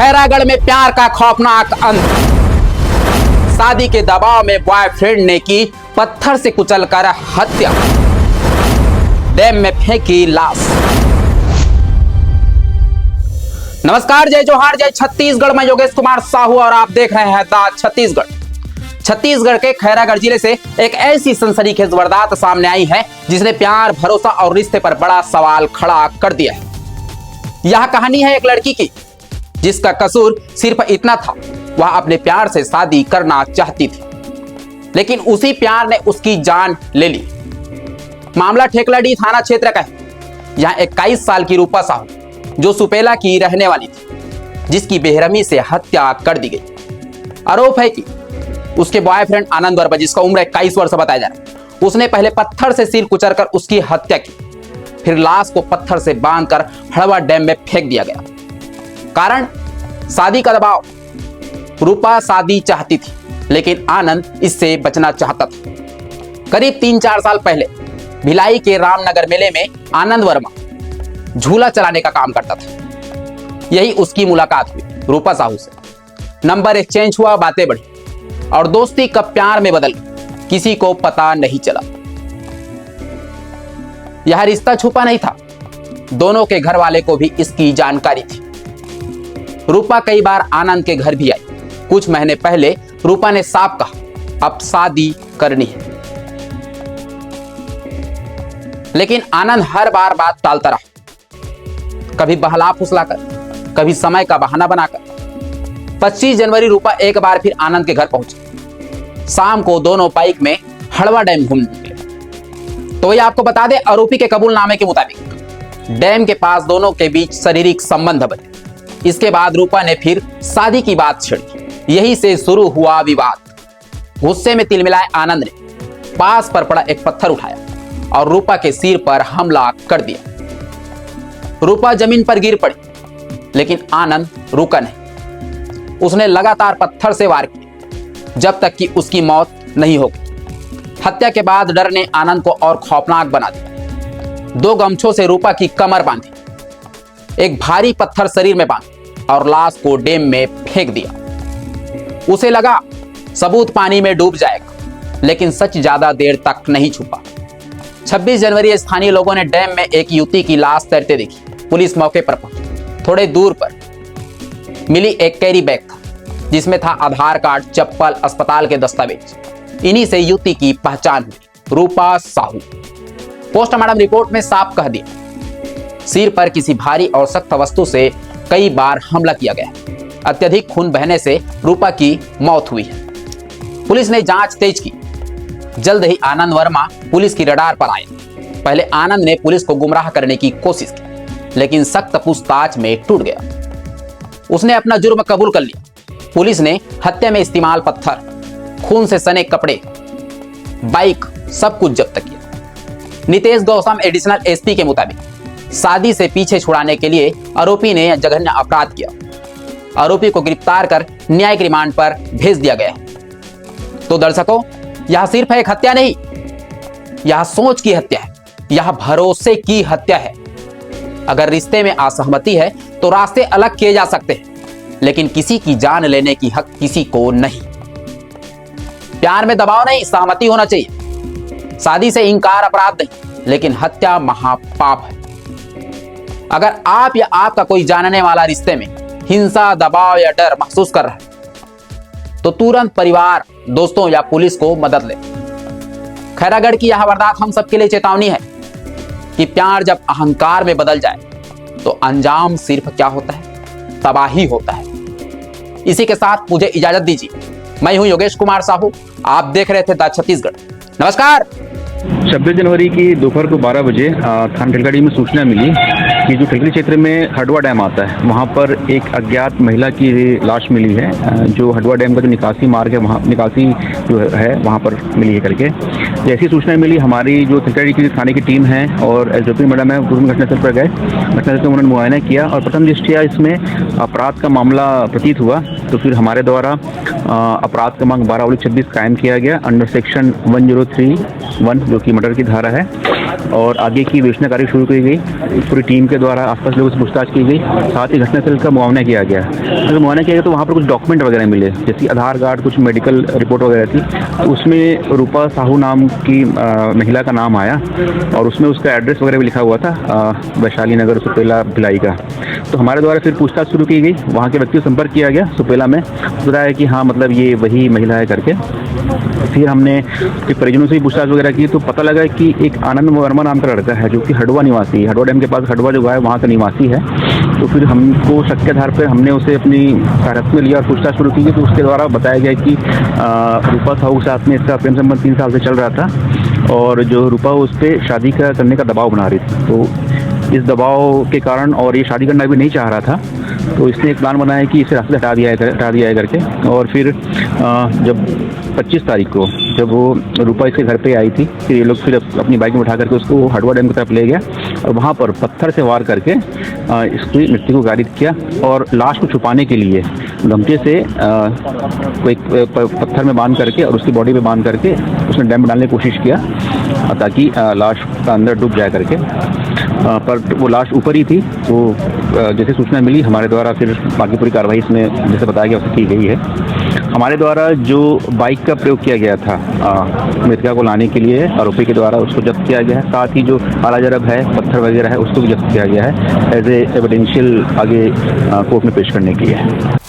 खैरागढ़ में प्यार का खौफनाक अंत। शादी के दबाव में बॉयफ्रेंड ने की पत्थर से कुचलकर हत्या, डैम में फेंकी लाश। नमस्कार, जय जोहार, जय छत्तीसगढ़। मैं योगेश कुमार साहू और आप देख रहे हैं द छत्तीसगढ़। छत्तीसगढ़ के खैरागढ़ जिले से एक ऐसी सनसनीखेज वारदात सामने आई है जिसने प्यार, भरोसा और रिश्ते पर बड़ा सवाल खड़ा कर दिया है। यह कहानी है एक लड़की की जिसका कसूर सिर्फ इतना था, वह अपने प्यार से शादी करना चाहती थी, लेकिन उसी प्यार ने उसकी जान ले ली। मामला ठेकलाडीह थाना क्षेत्र का है। यहाँ 21 साल की रूपा साहू, जो सुपेला की रहने वाली थी, जिसकी बेरहमी से हत्या कर दी गई। आरोप है कि उसके बॉयफ्रेंड आनंद वर्मा, जिसका उम्र 21 वर्ष बताया जा रहा है, उसने पहले पत्थर से सिर कुचलकर उसकी हत्या की, फिर लाश को पत्थर से बांधकर हड़वा डैम में फेंक दिया गया। कारण शादी का दबाव। रूपा शादी चाहती थी, लेकिन आनंद इससे बचना चाहता था। करीब 3-4 साल पहले भिलाई के रामनगर मेले में आनंद वर्मा झूला चलाने का काम करता था। यही उसकी मुलाकात हुई रूपा साहू से। नंबर एक्सचेंज हुआ, बातें बढ़ी और दोस्ती कब प्यार में बदल गई, किसी को पता नहीं चला। यह रिश्ता छुपा नहीं था, दोनों के घर वाले को भी इसकी जानकारी थी। रूपा कई बार आनंद के घर भी आई। कुछ महीने पहले रूपा ने साफ कहा, अब शादी करनी है, लेकिन आनंद हर बार बात टालता रहा, कभी बहला फुसलाकर, कभी समय का बहाना बनाकर। 25 जनवरी रूपा एक बार फिर आनंद के घर पहुंची। शाम को दोनों बाइक में हड़वा डैम घूमने निकले। तो ये आपको बता दें, आरोपी के कबूलनामे के मुताबिक डैम के पास दोनों के बीच शारीरिक संबंध बने। इसके बाद रूपा ने फिर शादी की बात छेड़ी। यही से शुरू हुआ विवाद। गुस्से में तिलमिलाए आनंद ने पास पर पड़ा एक पत्थर उठाया और रूपा के सिर पर हमला कर दिया। रूपा जमीन पर गिर पड़ी, लेकिन आनंद रुका नहीं। उसने लगातार पत्थर से वार किए जब तक कि उसकी मौत नहीं हो गई। हत्या के बाद डर ने आनंद को और खौफनाक बना दिया। 2 गमछों से रूपा की कमर बांधी, एक भारी पत्थर शरीर में बांधा और लाश को डैम में फेंक दिया। उसे लगा सबूत पानी में डूब जाएगा, लेकिन सच ज्यादा देर तक नहीं छुपा। 26 जनवरी स्थानीय लोगों ने डैम में एक युवती की लाश तैरते देखी। पुलिस मौके पर पहुंची। थोड़े दूर पर मिली एक कैरी बैग था, जिसमें था आधार कार्ड, चप्पल, अस्पताल के दस्तावेज। इन्हीं से युवती की पहचान हुई, रूपा साहू। पोस्टमार्टम रिपोर्ट में साफ कह दिया, सिर पर किसी भारी और सख्त वस्तु से कई बार हमला किया गया। अत्यधिक खून बहने से रूपा की मौत हुई है। पुलिस ने जांच तेज की। जल्द ही आनंद वर्मा पुलिस की रडार पर आए। पहले आनंद ने पुलिस को गुमराह करने की कोशिश की, लेकिन सख्त पूछताछ में टूट गया। उसने अपना जुर्म कबूल कर लिया। पुलिस ने हत्या में इस्तेमाल पत्थर, खून से सने कपड़े, बाइक, सब कुछ जब्त किया। नितेश गौतम एडिशनल एसपी के मुताबिक शादी से पीछे छुड़ाने के लिए आरोपी ने जघन्य अपराध किया। आरोपी को गिरफ्तार कर न्यायिक रिमांड पर भेज दिया गया है। तो दर्शकों, यह सिर्फ एक हत्या नहीं, यह सोच की हत्या है, यह भरोसे की हत्या है। अगर रिश्ते में असहमति है तो रास्ते अलग किए जा सकते हैं, लेकिन किसी की जान लेने की हक किसी को नहीं। प्यार में दबाव नहीं, सहमति होना चाहिए। शादी से इंकार अपराध नहीं, लेकिन हत्या महापाप है। अगर आप या आपका कोई जानने वाला रिश्ते में हिंसा, दबाव या डर महसूस कर रहा है, तो तुरंत परिवार, दोस्तों या पुलिस को मदद ले। खैरागढ़ की यह वारदात हम सबके लिए चेतावनी है कि प्यार जब अहंकार में बदल जाए तो अंजाम सिर्फ क्या होता है, तबाही होता है। इसी के साथ मुझे इजाजत दीजिए। मैं हूं योगेश कुमार साहू, आप देख रहे थे द छत्तीसगढ़। नमस्कार। 26 जनवरी की दोपहर को 12 बजे थाना ठेकलाडीह में सूचना मिली कि जो ठेकली क्षेत्र में हड़वा डैम आता है, वहाँ पर एक अज्ञात महिला की लाश मिली है, जो हड़वा डैम का जो निकासी मार्ग है, वहाँ निकासी जो है वहाँ पर मिली है करके। जैसी सूचना मिली, हमारी जो ठेकलाडीह की थाने की टीम है और एसडीओपी मैडम है, तुरंत घटनास्थल पर गए। घटनास्थल पर उन्होंने मुआयना किया और प्रथम दृष्टया इसमें अपराध का मामला प्रतीत हुआ। तो फिर हमारे द्वारा अपराध क्रमांक 12/26 कायम किया गया अंडर सेक्शन 1031 जो कि मर्डर की धारा है, और आगे की विवेचना कार्य शुरू की गई। पूरी टीम के द्वारा आसपास लोगों से पूछताछ की गई, साथ ही घटनास्थल का मुआयना किया गया। अगर मुआयना किया गया तो वहाँ पर कुछ डॉक्यूमेंट वगैरह मिले, जैसे आधार कार्ड, कुछ मेडिकल रिपोर्ट वगैरह थी। तो उसमें रूपा साहू नाम की महिला का नाम आया और उसमें उसका एड्रेस वगैरह भी लिखा हुआ था, वैशाली नगर सुपेला भिलाई का। तो हमारे द्वारा फिर पूछताछ शुरू की गई, वहाँ के व्यक्ति से संपर्क किया गया सुपेला में, बताया कि हाँ मतलब ये वही महिला है करके। फिर हमने फिर परिजनों से भी पूछताछ वगैरह की तो पता लगा कि एक आनंद वर्मा नाम का लड़का है जो कि हडवा निवासी, हडवा डैम के पास हडवा जो है वहाँ का निवासी है। तो फिर हमको शक के आधार पर हमने उसे अपनी हिरासत में लिया और पूछताछ शुरू की। तो उसके द्वारा बताया गया कि रूपा साहू के साथ में इसका प्रेम संबंध 3 साल से चल रहा था और जो रूपा उस पर शादी करने का दबाव बना रही थी। तो इस दबाव के कारण, और ये शादी करना भी नहीं चाह रहा था, तो इसने एक प्लान बनाया कि इसे रास्ते से हटा दिया है करके। और फिर जब 25 तारीख को जब वो रूपा इसके घर पे आई थी, फिर ये लोग फिर अपनी बाइक में उठा करके उसको हडवा डैम की तरफ ले गया और वहाँ पर पत्थर से वार करके इसकी मृत्यु को गारित किया। और लाश को छुपाने के लिए गमछे से कोई पत्थर में बांध करके और उसकी बॉडी पे बांध करके उसने डैम में डालने की कोशिश किया ताकि लाश का अंदर डूब जाए करके, पर वो लाश ऊपर ही थी। तो जैसे सूचना मिली हमारे द्वारा फिर बाकी पूरी कार्रवाई इसमें जैसे बताया गया वैसे की गई है। हमारे द्वारा जो बाइक का प्रयोग किया गया था मृतका को लाने के लिए आरोपी के द्वारा, उसको जब्त किया गया है। साथ ही जो आला जरब है, पत्थर वगैरह है, उसको भी जब्त किया गया है एज ए एविडेंशियल आगे कोर्ट में पेश करने के लिए।